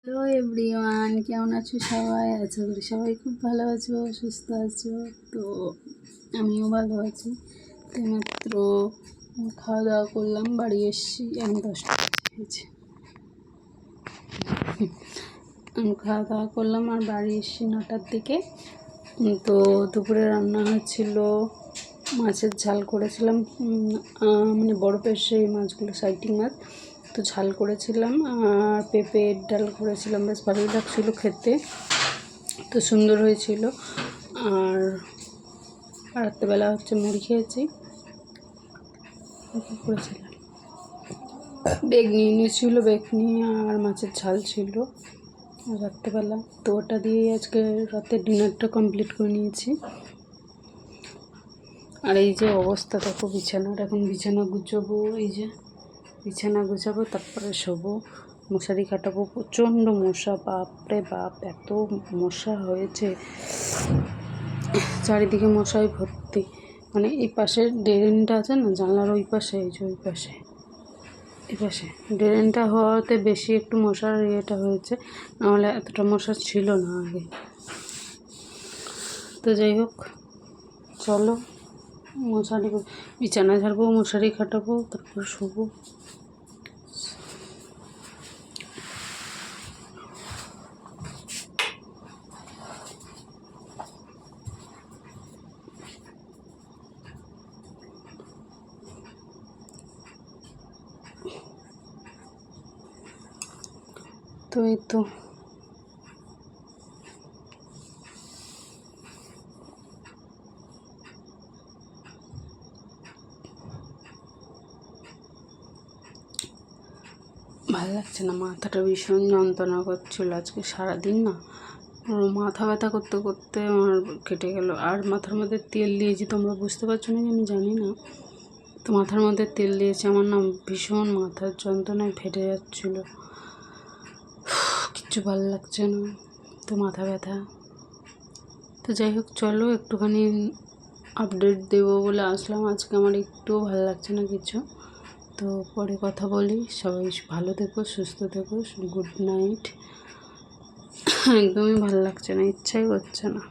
Hello everyone, কেমন আছো সবাই? আশা করি সবাই খুব ভালো আছো, সুস্থ আছো। তো আমিও ভালো আছি। তো মাত্র খাওয়া দাওয়া করলাম, বাড়ি এসেছি। আমি 10টা হয়েছে, আমি খাওয়া দাওয়া করলাম আর বাড়ি এসেছি 9টার দিকে। তো দুপুরে রান্না হচ্ছিল, মাছের ঝাল করেছিলাম, মানে বরফের সেই মাছগুলো, সাইটিং মাছ। তো ঝাল করেছিলাম আর পেঁপের ডাল করেছিলাম, বেশ ভালোই লাগছিলো খেতে, তো সুন্দর হয়েছিল। আর রাত্রেবেলা মুড়ি খেয়েছি। করেছিলাম বেগনি এনেছিল, বেগনি আর মাছের ঝাল ছিল রাত্রেবেলা। তো ওটা দিয়েই আজকে রাতের ডিনারটা কমপ্লিট করে নিয়েছি। আর এই যে অবস্থা দেখো বিছানার, এখন বিছানা গুছাবো। এই যে বিছানা গুছাবো, তারপরে শোবো, মশারি কাটাবো। প্রচণ্ড মশা, বাপরে বাপ, এত মশা হয়েছে, চারিদিকে মশাই ভর্তি। মানে এই পাশের ড্রেনটা আছে না, জানলার ওই পাশে, এই যে ওই পাশে, এই পাশে ড্রেনটা হওয়াতে বেশি একটু মশার ইয়েটা হয়েছে, নাহলে এতটা মশা ছিল না আগে। তো যাই হোক, চলো মশারি, বিছানা ঝাড়বো, মশারি কাটাবো, তারপর শোবো। তো এই তো ভালো লাগছে না, মাথাটা ভীষণ যন্ত্রণা করছিল আজকে সারাদিন না। মাথা ব্যথা করতে করতে আমার কেটে গেল। আর মাথার মধ্যে তেল দিয়েছি, তোমরা বুঝতে পারছো না, আমি জানি না। তো মাথার মধ্যে তেল দিয়েছি, আমার না ভীষণ মাথার যন্ত্রণায় ফেটে যাচ্ছিলো, কিচ্ছু ভালো লাগছে না, তো মাথা ব্যথা। তো যাই হোক, চলো একটুখানি আপডেট দেবো বলে আসলাম আজকে। আমার একটুও ভালো লাগছে না কিছু, তো পরে কথা বলি। সবাই ভালো থেকো, সুস্থ থেকো, গুড নাইট। একদমই ভালো লাগছে না, ইচ্ছাই করছে না।